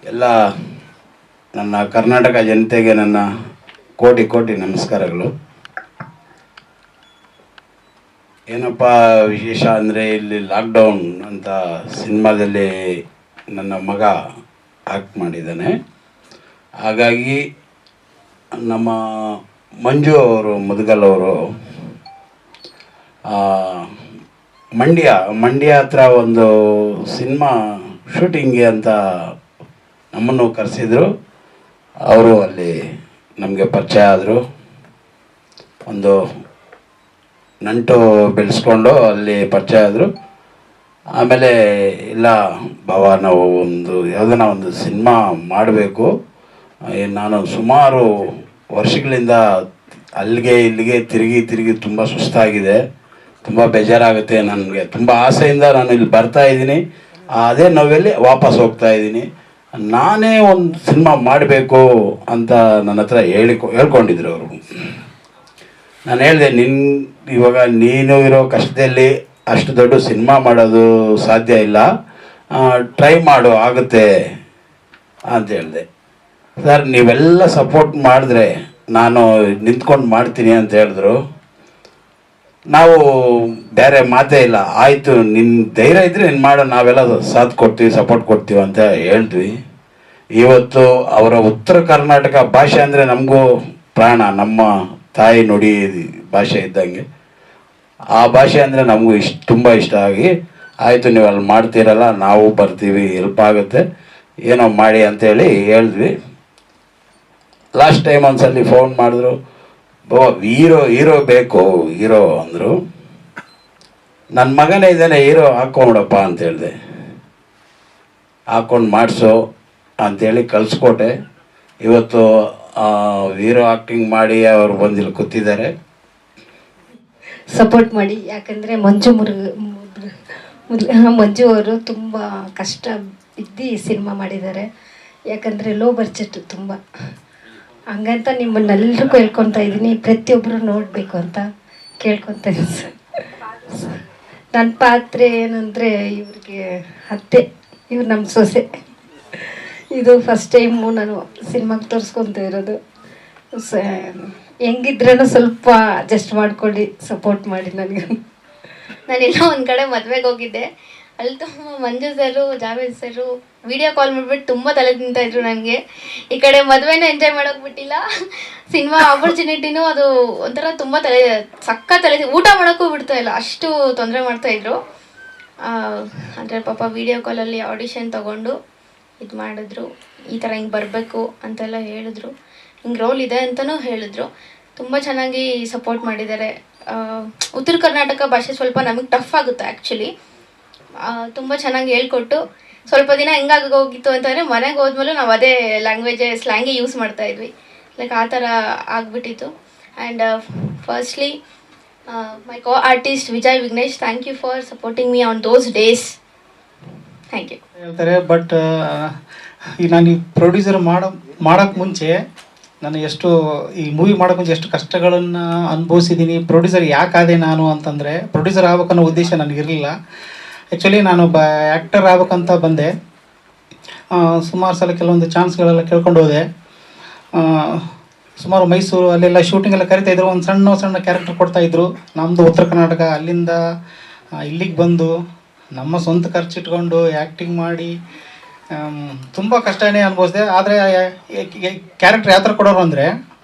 ಎಲ್ಲ ನನ್ನ ಕರ್ನಾಟಕ ಜನತೆಗೆ ನನ್ನ ಕೋಟಿ ಕೋಟಿ ನಮಸ್ಕಾರಗಳು. ಏನಪ್ಪ ವಿಶೇಷ ಅಂದರೆ, ಇಲ್ಲಿ ಲಾಕ್ಡೌನ್ ಅಂತ ಸಿನಿಮಾದಲ್ಲಿ ನನ್ನ ಮಗ ಆ್ಯಕ್ಟ್ ಮಾಡಿದ್ದಾನೆ. ಹಾಗಾಗಿ ನಮ್ಮ ಮಂಜು ಅವರು, ಮುದಗಲ್ ಅವರು, ಮಂಡ್ಯ ಹತ್ರ ಒಂದು ಸಿನಿಮಾ ಶೂಟಿಂಗ್ಗೆ ಅಂತ ನಮ್ಮನ್ನು ಕರೆಸಿದ್ರು. ಅವರು ಅಲ್ಲಿ ನಮಗೆ ಪರಿಚಯ ಆದರು. ಒಂದು ನಂಟು ಬೆಳೆಸ್ಕೊಂಡು ಅಲ್ಲಿ ಪರಿಚಯ ಆದರು. ಆಮೇಲೆ ಇಲ್ಲ ಬಾವ, ನಾವು ಯಾವುದನ್ನ ಒಂದು ಸಿನಿಮಾ ಮಾಡಬೇಕು. ನಾನು ಸುಮಾರು ವರ್ಷಗಳಿಂದ ಅಲ್ಲಿಗೆ ಇಲ್ಲಿಗೆ ತಿರುಗಿ ತುಂಬ ಸುಸ್ತಾಗಿದೆ, ತುಂಬ ಬೇಜಾರಾಗುತ್ತೆ. ನನಗೆ ತುಂಬ ಆಸೆಯಿಂದ ನಾನು ಇಲ್ಲಿ ಬರ್ತಾಯಿದ್ದೀನಿ. ಅದೇ ನೋವಲ್ಲಿ ವಾಪಸ್ ಹೋಗ್ತಾ ಇದ್ದೀನಿ. ನಾನೇ ಒಂದು ಸಿನಿಮಾ ಮಾಡಬೇಕು ಅಂತ ನನ್ನ ಹತ್ರ ಹೇಳ್ಕೊಂಡಿದ್ರು ಅವರು. ನಾನು ಹೇಳಿದೆ, ಇವಾಗ ನೀನು ಇರೋ ಕಷ್ಟದಲ್ಲಿ ಅಷ್ಟು ದೊಡ್ಡ ಸಿನಿಮಾ ಮಾಡೋದು ಸಾಧ್ಯ ಇಲ್ಲ, ಟ್ರೈ ಮಾಡು, ಆಗುತ್ತೆ ಅಂತ ಹೇಳಿದೆ. ಸರ್, ನೀವೆಲ್ಲ ಸಪೋರ್ಟ್ ಮಾಡಿದ್ರೆ ನಾನು ನಿಂತ್ಕೊಂಡು ಮಾಡ್ತೀನಿ ಅಂತ ಹೇಳಿದ್ರು. ನಾವು ಬೇರೆ ಮಾತೇ ಇಲ್ಲ, ಆಯಿತು ನಿನ್ನ ಧೈರ್ಯ ಇದ್ದರೆ ನೀನು ಮಾಡೋ, ನಾವೆಲ್ಲ ಸಾಥ್ ಕೊಡ್ತೀವಿ, ಸಪೋರ್ಟ್ ಕೊಡ್ತೀವಿ ಅಂತ ಹೇಳಿದ್ವಿ. ಇವತ್ತು ಅವರ ಉತ್ತರ ಕರ್ನಾಟಕ ಭಾಷೆ ಅಂದರೆ ನಮಗೂ ಪ್ರಾಣ, ನಮ್ಮ ತಾಯಿ ನುಡಿ ಭಾಷೆ ಇದ್ದಂಗೆ. ಆ ಭಾಷೆ ಅಂದರೆ ನಮಗೂ ತುಂಬ ಇಷ್ಟ ಆಗಿ, ಆಯಿತು ನೀವು ಅಲ್ಲಿ ಮಾಡ್ತೀರಲ್ಲ, ನಾವು ಬರ್ತೀವಿ, ಹೆಲ್ಪ್ ಆಗುತ್ತೆ, ಏನೋ ಮಾಡಿ ಅಂತೇಳಿ ಹೇಳಿದ್ವಿ. ಲಾಸ್ಟ್ ಟೈಮ್ ಒಂದ್ಸಲಿ ಫೋನ್ ಮಾಡಿದ್ರು, ಹೀರೋ ಬೇಕು ಹೀರೋ ಅಂದರು. ನನ್ನ ಮಗನೇ ಇದ್ದಾನೆ, ಹೀರೋ ಹಾಕ್ಕೊಂಬಿಡಪ್ಪ ಅಂತ ಹೇಳಿದೆ. ಹಾಕ್ಕೊಂಡು ಮಾಡಿಸು ಅಂಥೇಳಿ ಕಳಿಸ್ಕೊಟ್ಟೆ. ಇವತ್ತು ಹೀರೋ ಆ್ಯಕ್ಟಿಂಗ್ ಮಾಡಿ ಅವರು ಬಂದಿಲ್ಲಿ ಕೂತಿದ್ದಾರೆ. ಸಪೋರ್ಟ್ ಮಾಡಿ, ಯಾಕಂದರೆ ಮಂಜು ಅವರು ತುಂಬ ಕಷ್ಟ ಇದ್ದು ಸಿನಿಮಾ ಮಾಡಿದ್ದಾರೆ. ಯಾಕಂದರೆ ಲೋ ಬಡ್ಜೆಟ್ ತುಂಬ, ಹಂಗಂತ ನಿಮ್ಮನ್ನೆಲ್ಲರಿಗೂ ಹೇಳ್ಕೊತಾ ಇದ್ದೀನಿ, ಪ್ರತಿಯೊಬ್ಬರು ನೋಡಬೇಕು ಅಂತ ಕೇಳ್ಕೊತಾ ಇದ್ದೀನಿ ಸರ್. ನನ್ನ ಪಾತ್ರೆ ಏನಂದರೆ, ಇವ್ರಿಗೆ ಅತ್ತೆ, ಇವ್ರು ನಮ್ಮ ಸೊಸೆ. ಇದು ಫಸ್ಟ್ ಟೈಮು ನಾನು ಸಿನಿಮಾಗೆ ತೋರಿಸ್ಕೊತ ಇರೋದು. ಹೆಂಗಿದ್ರೂ ಸ್ವಲ್ಪ ಅಡ್ಜಸ್ಟ್ ಮಾಡ್ಕೊಳ್ಳಿ, ಸಪೋರ್ಟ್ ಮಾಡಿ ನನಗೆ. ನಾನೆಲ್ಲ ಒಂದು ಕಡೆ ಮದುವೆಗೆ ಹೋಗಿದ್ದೆ. ಅಲ್ಲಿ ತುಂಬ ಮಂಜು ಸರು, ಜಾವೇದ್ ಸರು ವಿಡಿಯೋ ಕಾಲ್ ಮಾಡಿಬಿಟ್ಟು ತುಂಬ ತಲೆ ತಿಂತಾಯಿದ್ರು ನನಗೆ. ಈ ಕಡೆ ಮದುವೆನೂ ಎಂಜಾಯ್ ಮಾಡೋಕೆ ಬಿಟ್ಟಿಲ್ಲ, ಸಿನಿಮಾ ಆಪರ್ಚುನಿಟಿನೂ ಅದು ಒಂಥರ ತುಂಬ ತಲೆ ಊಟ ಮಾಡೋಕ್ಕೂ ಬಿಡ್ತಾ ಇಲ್ಲ, ಅಷ್ಟು ತೊಂದರೆ ಮಾಡ್ತಾಯಿದ್ರು. ಅಂದರೆ ಪಾಪ ವಿಡಿಯೋ ಕಾಲಲ್ಲಿ ಆಡಿಷನ್ ತೊಗೊಂಡು ಇದು ಮಾಡಿದ್ರು. ಈ ಥರ ಹಿಂಗೆ ಬರಬೇಕು ಅಂತೆಲ್ಲ ಹೇಳಿದ್ರು, ಹಿಂಗೆ ರೋಲ್ ಇದೆ ಅಂತಲೂ ಹೇಳಿದ್ರು. ತುಂಬ ಚೆನ್ನಾಗಿ ಸಪೋರ್ಟ್ ಮಾಡಿದ್ದಾರೆ. ಉತ್ತರ ಕರ್ನಾಟಕ ಭಾಷೆ ಸ್ವಲ್ಪ ನಮಗೆ ಟಫ್ ಆಗುತ್ತೆ ಆ್ಯಕ್ಚುಲಿ. ತುಂಬ ಚೆನ್ನಾಗಿ ಹೇಳ್ಕೊಟ್ಟು, ಸ್ವಲ್ಪ ದಿನ ಹೆಂಗಾಗಿ ಹೋಗಿತ್ತು ಅಂತಂದರೆ, ಮನೆಗೆ ಹೋದ್ಮೇಲೆ ನಾವು ಅದೇ ಸ್ಲ್ಯಾಂಗೇ ಯೂಸ್ ಮಾಡ್ತಾಯಿದ್ವಿ. ಲೈಕ್ ಆ ಥರ ಆಗಿಬಿಟ್ಟಿತ್ತು. And firstly my co artist Vijay Vignesh, thank you for supporting me on those days. Thank you ಹೇಳ್ತಾರೆ. ಬಟ್ ಈಗ ನಾನು ಈ ಪ್ರೊಡ್ಯೂಸರ್ ಮಾಡೋಕ್ಕೆ ಮುಂಚೆ ನಾನು ಈ ಮೂವಿ ಮಾಡೋಕ್ಕೆ ಮುಂಚೆ ಎಷ್ಟು ಕಷ್ಟಗಳನ್ನು ಅನುಭವಿಸಿದ್ದೀನಿ. ಪ್ರೊಡ್ಯೂಸರ್ ಯಾಕಾದೆ ನಾನು ಅಂತಂದರೆ, ಪ್ರೊಡ್ಯೂಸರ್ ಆಗ್ಬೇಕನ್ನೋ ಉದ್ದೇಶ ನನಗಿರಲಿಲ್ಲ. ಆ್ಯಕ್ಚುಲಿ ನಾನು ಆ್ಯಕ್ಟರ್ ಆಗ್ಬೇಕಂತ ಬಂದೆ. ಸುಮಾರು ಸಲ ಕೆಲವೊಂದು ಚಾನ್ಸ್ಗಳೆಲ್ಲ ಕೇಳ್ಕೊಂಡು ಹೋದೆ. ಸುಮಾರು ಮೈಸೂರು ಅಲ್ಲೆಲ್ಲ ಶೂಟಿಂಗ್ ಎಲ್ಲ ಕರಿತಾಯಿದ್ರು, ಒಂದು ಸಣ್ಣ ಕ್ಯಾರೆಕ್ಟರ್ ಕೊಡ್ತಾಯಿದ್ರು. ನಮ್ಮದು ಉತ್ತರ ಕರ್ನಾಟಕ, ಅಲ್ಲಿಂದ ಇಲ್ಲಿಗೆ ಬಂದು ನಮ್ಮ ಸ್ವಂತ ಖರ್ಚಿಟ್ಕೊಂಡು ಆ್ಯಕ್ಟಿಂಗ್ ಮಾಡಿ ತುಂಬ ಕಷ್ಟನೇ ಅನುಭವಿಸಿದೆ. ಆದರೆ ಕ್ಯಾರೆಕ್ಟರ್ ಯಾವ ಥರ ಕೊಡೋರು ಅಂದರೆ,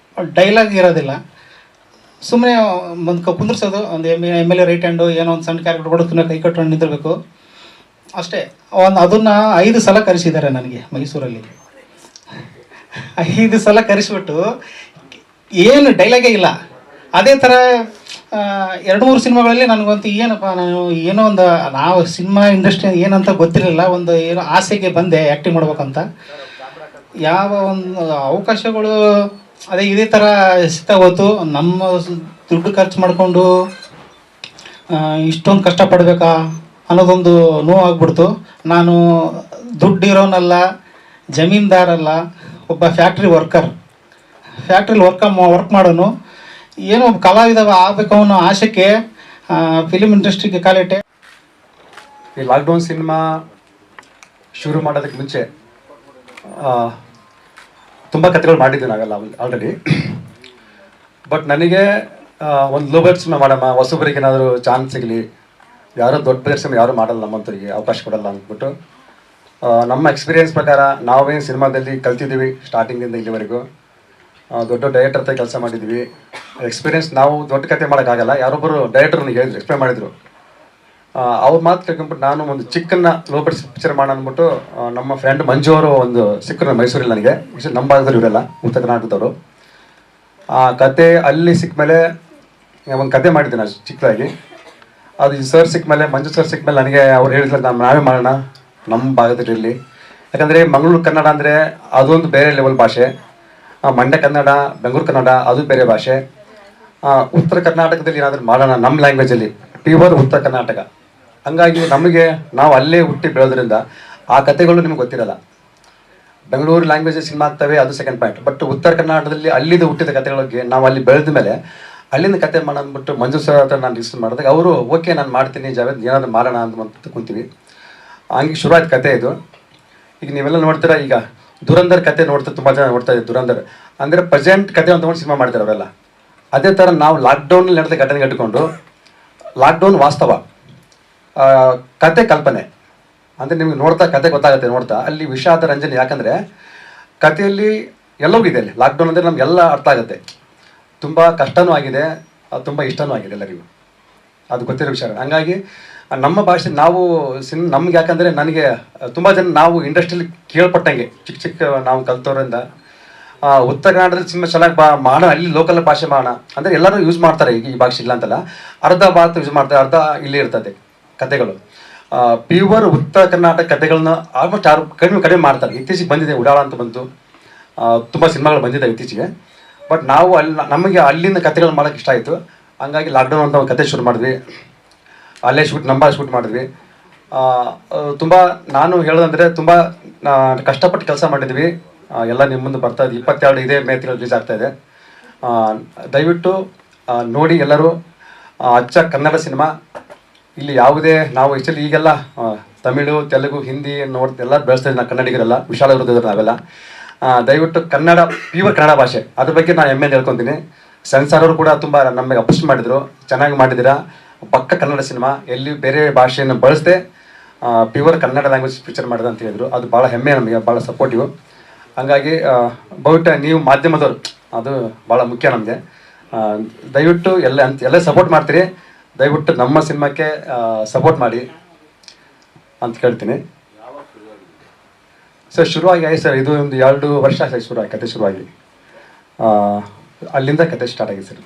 ಡೈಲಾಗ್ ಇರೋದಿಲ್ಲ, ಸುಮ್ಮನೆ ಒಂದು ಕುಂದ್ರಿಸೋದು, ಒಂದು M L A right hand, ಏನೋ ಒಂದು ಸಣ್ಣ ಕ್ಯಾರೆಕ್ಟರ್ ಕೊಡೋದನ್ನ ಕೈ ಕಟ್ಕೊಂಡು ನಿಂತಿರಬೇಕು ಅಷ್ಟೇ. ಅದನ್ನು 5 ಸಲ ಕರೆಸಿದ್ದಾರೆ ನನಗೆ ಮೈಸೂರಲ್ಲಿ. 5 ಸಲ ಕರೆಸಿಬಿಟ್ಟು ಏನು ಡೈಲಾಗೇ ಇಲ್ಲ. ಅದೇ ಥರ 2-3 ಸಿನಿಮಾಗಳಲ್ಲಿ ನನಗಂತೂ ಏನೋ ಒಂದು ನಾವು ಸಿನಿಮಾ ಇಂಡಸ್ಟ್ರಿ ಏನಂತ ಗೊತ್ತಿರಲಿಲ್ಲ. ಏನೋ ಆಸೆಗೆ ಬಂದೆ ಆ್ಯಕ್ಟಿಂಗ್ ಮಾಡ್ಬೇಕಂತ. ಯಾವ ಒಂದು ಅವಕಾಶಗಳು ಇದೇ ಥರ ಸಿಗ್ತಾಗೋತು. ನಮ್ಮ ದುಡ್ಡು ಖರ್ಚು ಮಾಡಿಕೊಂಡು ಇಷ್ಟೊಂದು ಕಷ್ಟಪಡಬೇಕಾ ಅನ್ನೋದೊಂದು ನೋವಾಗ್ಬಿಡ್ತು. ನಾನು ದುಡ್ಡಿರೋನಲ್ಲ, ಜಮೀನ್ದಾರಲ್ಲ, ಒಬ್ಬ ಫ್ಯಾಕ್ಟ್ರಿ ಫ್ಯಾಕ್ಟ್ರಿಲಿ ವರ್ಕ್ ಮಾಡೋನು, ಏನೋ ಒಬ್ಬ ಕಲಾವಿದ ಆಗಬೇಕು ಅನ್ನೋ ಆಶೆಗೆ ಫಿಲಿಮ್ ಇಂಡಸ್ಟ್ರಿಗೆ ಕಾಲಿಟ್ಟೆ. ಈ ಲಾಕ್ಡೌನ್ ಸಿನಿಮಾ ಶುರು ಮಾಡೋದಕ್ಕೆ ಮುಂಚೆ ತುಂಬ ಕಥೆಗಳು ಮಾಡಿದ್ವಿ ನಾವೆಲ್ಲ ಆಲ್ರೆಡಿ. ಬಟ್ ನನಗೆ ಒಂದು ಲೋ ಬಜೆಟ್ ಸಿನಿಮಾ ಮಾಡಮ್ಮ, ಹೊಸಬರಿಗೆ ಏನಾದರೂ ಚಾನ್ಸ್ ಸಿಗಲಿ, ಯಾರೋ ದೊಡ್ಡ ಬಜೆಟ್ ಸಿನಿಮಾ ಯಾರೂ ಮಾಡಲ್ಲ, ನಮ್ಮಂತರಿಗೆ ಅವಕಾಶ ಕೊಡಲ್ಲ ಅಂದ್ಬಿಟ್ಟು ನಮ್ಮ ಎಕ್ಸ್ಪೀರಿಯೆನ್ಸ್ ಪ್ರಕಾರ ನಾವೇನು ಸಿನಿಮಾದಲ್ಲಿ ಕಲ್ತಿದ್ದೀವಿ ಸ್ಟಾರ್ಟಿಂಗಿಂದ ಇಲ್ಲಿವರೆಗೂ, ದೊಡ್ಡ ಡೈರೆಕ್ಟರ್ ಹತ್ರ ಕೆಲಸ ಮಾಡಿದ್ವಿ. ಎಕ್ಸ್ಪೀರಿಯೆನ್ಸ್ ನಾವು ದೊಡ್ಡ ಕತೆ ಮಾಡೋಕ್ಕಾಗಲ್ಲ, ಯಾರೊಬ್ಬರು ಡೈರೆಕ್ಟರ್ ನನಗೆ ಹೇಳಿದ್ರು, ಎಕ್ಸ್ಪ್ಲೇನ್ ಮಾಡಿದರು. ಅವ್ರ ಮಾತು ಕೇಳ್ಕೊಂಡ್ಬಿಟ್ಟು ನಾನು ಒಂದು ಚಿಕ್ಕನ್ನ ಲೋ ಬಜೆಟ್ ಪಿಕ್ಚರ್ ಮಾಡೋಣ ಅಂದ್ಬಿಟ್ಟು ನಮ್ಮ ಫ್ರೆಂಡ್ ಮಂಜು ಅವರು ಒಂದು ಸಿಕ್ಕರು ಮೈಸೂರಲ್ಲಿ ನನಗೆ, ನಮ್ಮ ಭಾಗದಲ್ಲಿ ಇವರೆಲ್ಲ ಉತ್ತರ ಕರ್ನಾಟಕದವರು. ಆ ಕತೆ ಅಲ್ಲಿ ಸಿಕ್ಕ ಮೇಲೆ ಒಂದು ಕತೆ ಮಾಡಿದ್ದೆ ನಾನು ಚಿಕ್ಕದಾಗಿ. ಅದು ಈ ಸರ್ ಸಿಕ್ಕ ಮೇಲೆ, ಮಂಜು ಸರ್ ಸಿಕ್ಕ ಮೇಲೆ ನನಗೆ ಅವ್ರು ಹೇಳಿದ್ರು ನಾವೇ ಮಾಡೋಣ ನಮ್ಮ ಭಾಗದಲ್ಲಿ. ಯಾಕಂದರೆ ಮಂಗಳೂರು ಕನ್ನಡ ಅಂದರೆ ಅದೊಂದು ಬೇರೆ ಲೆವೆಲ್ ಭಾಷೆ, ಮಂಡ್ಯ ಕನ್ನಡ, ಬೆಂಗಳೂರು ಕನ್ನಡ ಅದು ಬೇರೆ ಭಾಷೆ. ಉತ್ತರ ಕರ್ನಾಟಕದಲ್ಲಿ ಏನಾದರೂ ಮಾಡೋಣ ನಮ್ಮ ಲ್ಯಾಂಗ್ವೇಜಲ್ಲಿ, ಪ್ಯೂರ್ ಉತ್ತರ ಕರ್ನಾಟಕ. ಹಂಗಾಗಿ ನಾವು ಅಲ್ಲೇ ಹುಟ್ಟಿ ಬೆಳೆದ್ರಿಂದ ಆ ಕತೆಗಳು ನಿಮ್ಗೆ ಗೊತ್ತಿರಲ್ಲ. ಬೆಂಗಳೂರು ಲ್ಯಾಂಗ್ವೇಜ್ ಸಿನಿಮಾ ಆಗ್ತವೆ, ಅದು ಸೆಕೆಂಡ್ ಪಾಯಿಂಟ್. ಬಟ್ ಉತ್ತರ ಕರ್ನಾಟಕದಲ್ಲಿ ಅಲ್ಲಿದ್ದು ಹುಟ್ಟಿದ ಕತೆಗಳಿಗೆ ನಾವು ಅಲ್ಲಿ ಬೆಳೆದ ಮೇಲೆ ಅಲ್ಲಿಂದ ಕತೆ ಮಾಡೋಣ ಅಂದ್ಬಿಟ್ಟು ಮಂಜು ಸರ್ ಹತ್ರ ನಾನು ಡಿಸ್ಕಸ್ ಮಾಡಿದಾಗ ಅವರು ಓಕೆ ನಾನು ಮಾಡ್ತೀನಿ ಜಾವೇದ್, ಏನಾದರೂ ಮಾಡೋಣ ಅಂತ ಕುಂತೀವಿ. ಹಂಗೆ ಶುರುವಾದ ಕತೆ ಇದು. ಈಗ ನೀವೆಲ್ಲ ನೋಡ್ತೀರಾ, ಈಗ ದುರಂಧರ್ ಕತೆ ನೋಡ್ತಾರೆ, ತುಂಬ ಜನ ನೋಡ್ತಾ ಇದ್ದೀವಿ. ದುರಂಧರ್ ಅಂದರೆ ಪ್ರೆಸೆಂಟ್ ಕತೆ ಅಂತ ತೊಗೊಂಡು ಸಿನಿಮಾ ಮಾಡ್ತಾರೆ ಅವರೆಲ್ಲ. ಅದೇ ಥರ ನಾವು ಲಾಕ್ಡೌನಲ್ಲಿ ನಡೆದ ಘಟನೆ ಕಟ್ಟಿಕೊಂಡು, ಲಾಕ್ಡೌನ್ ವಾಸ್ತವ, ಕತೆ ಕಲ್ಪನೆ ಅಂದರೆ ನಿಮ್ಗೆ ನೋಡ್ತಾ ಕತೆ ಗೊತ್ತಾಗುತ್ತೆ. ನೋಡ್ತಾ ಅಲ್ಲಿ ವಿಷಾದ ರಂಜನೆ, ಯಾಕಂದರೆ ಕಥೆಯಲ್ಲಿ ಎಲ್ಲವೂ ಇದೆ. ಅಲ್ಲಿ ಲಾಕ್ಡೌನ್ ಅಂದರೆ ನಮಗೆಲ್ಲ ಅರ್ಥ ಆಗುತ್ತೆ. ತುಂಬ ಕಷ್ಟನೂ ಆಗಿದೆ, ತುಂಬ ಇಷ್ಟನೂ ಆಗಿದೆ ಎಲ್ಲರಿಗೂ, ಅದು ಗೊತ್ತಿರೋ ವಿಷಯ. ಹಂಗಾಗಿ ನಮ್ಮ ಭಾಷೆ ನಾವು ನಮ್ಗೆ, ಯಾಕಂದರೆ ನನಗೆ ತುಂಬ ಜನ ನಾವು ಇಂಡಸ್ಟ್ರಿಯಲ್ಲಿ ಕೇಳ್ಪಟ್ಟಂಗೆ ಚಿಕ್ಕ ನಾವು ಕಲ್ತವ್ರಿಂದ ಉತ್ತರ ಕನ್ನಡದಲ್ಲಿ ಸಿನಿಮಾ ಚೆನ್ನಾಗಿ ಮಾಡೋಣ, ಅಲ್ಲಿ ಲೋಕಲ್ ಭಾಷೆ ಮಾಡೋಣ ಅಂದರೆ ಎಲ್ಲರೂ ಯೂಸ್ ಮಾಡ್ತಾರೆ. ಈಗ ಈ ಭಾಷೆ ಇಲ್ಲ ಅಂತಲ್ಲ, ಅರ್ಧ ಭಾರತ ಯೂಸ್ ಮಾಡ್ತಾರೆ, ಅರ್ಧ ಇಲ್ಲೇ ಇರ್ತದೆ ಕತೆಗಳು. ಪ್ಯೂರ್ ಉತ್ತರ ಕರ್ನಾಟಕ ಕತೆಗಳನ್ನ ಆಲ್ಮೋಸ್ಟ್ ಯಾರು ಕಡಿಮೆ ಮಾಡ್ತಾರೆ. ಇತ್ತೀಚೆಗೆ ಬಂದಿದೆ ಉಡಾಳ ಅಂತ ಬಂತು, ತುಂಬ ಸಿನಿಮಾಗಳು ಬಂದಿದೆ ಇತ್ತೀಚೆಗೆ. ಬಟ್ ನಾವು ನಮಗೆ ಅಲ್ಲಿಂದ ಕತೆಗಳು ಮಾಡೋಕ್ಕೆ ಇಷ್ಟ ಆಯಿತು. ಹಂಗಾಗಿ ಲಾಕ್ಡೌನ್ ಅಂತ ಒಂದು ಕತೆ ಶುರು ಮಾಡಿದ್ವಿ, ಅಲ್ಲೇ ನಮ್ಮ ಶೂಟ್ ಮಾಡಿದ್ವಿ. ತುಂಬ ನಾನು ಹೇಳೋದಂದರೆ ತುಂಬ ಕಷ್ಟಪಟ್ಟು ಕೆಲಸ ಮಾಡಿದ್ವಿ. ಎಲ್ಲ ನಿಮ್ಮ ಮುಂದೆ ಬರ್ತಾ ಇದೆ. 22 ಇದೇ ಮೇ ತಿಂಗಳು ರಿಲೀಸ್ ಆಗ್ತಾಯಿದೆ. ದಯವಿಟ್ಟು ನೋಡಿ ಎಲ್ಲರೂ. ಅಚ್ಚ ಕನ್ನಡ ಸಿನಿಮಾ. ಇಲ್ಲಿ ಯಾವುದೇ ನಾವು ಆ್ಯಕ್ಚುಲಿ ಈಗೆಲ್ಲ ತಮಿಳು, ತೆಲುಗು, ಹಿಂದಿ ಎಲ್ಲರೂ ಬೆಳೆಸ್ತಾ ಇದ್ದೀವಿ ನಾವು ಕನ್ನಡಿಗರೆಲ್ಲ, ವಿಶಾಲ ವಿರೋಧರು ನಾವೆಲ್ಲ. ದಯವಿಟ್ಟು ಕನ್ನಡ, ಪ್ಯೂರ್ ಕನ್ನಡ ಭಾಷೆ, ಅದ್ರ ಬಗ್ಗೆ ನಾನು ಹೆಮ್ಮೆ ಹೇಳ್ಕೊತೀನಿ. ಸೆನ್ಸಾರ್ ಅವರು ಕೂಡ ತುಂಬ ನಮಗೆ ಅಪ್ರೋಚ್ ಮಾಡಿದರು, ಚೆನ್ನಾಗಿ ಮಾಡಿದ್ದೀರಾ, ಪಕ್ಕ ಕನ್ನಡ ಸಿನಿಮಾ, ಎಲ್ಲಿ ಬೇರೆ ಭಾಷೆಯನ್ನು ಬಳಸದೆ ಪ್ಯೂರ್ ಕನ್ನಡ ಲ್ಯಾಂಗ್ವೇಜ್ ಪಿಕ್ಚರ್ ಮಾಡಿದೆ ಅಂತ ಹೇಳಿದ್ರು. ಅದು ಭಾಳ ಹೆಮ್ಮೆ, ನಮಗೆ ಭಾಳ ಸಪೋರ್ಟಿವ್. ಹಾಗಾಗಿ ಬಹುಶಃ ನೀವು ಮಾಧ್ಯಮದವರು, ಅದು ಭಾಳ ಮುಖ್ಯ ನಮಗೆ. ದಯವಿಟ್ಟು ಎಲ್ಲ ಸಪೋರ್ಟ್ ಮಾಡ್ತೀರಿ. ದಯವಿಟ್ಟು ನಮ್ಮ ಸಿನಿಮಾಕ್ಕೆ ಸಪೋರ್ಟ್ ಮಾಡಿ ಅಂತ ಕೇಳ್ತೀನಿ. ಸರ್ ಶುರುವಾಗಿ ಆಗಿ ಸರ್ ಇದು ಒಂದು 2 ವರ್ಷ ಆಗಿ ಕತೆ ಶುರುವಾಗಿ, ಅಲ್ಲಿಂದ ಕತೆ ಸ್ಟಾರ್ಟ್ ಆಗಿದೆ ಸರ್.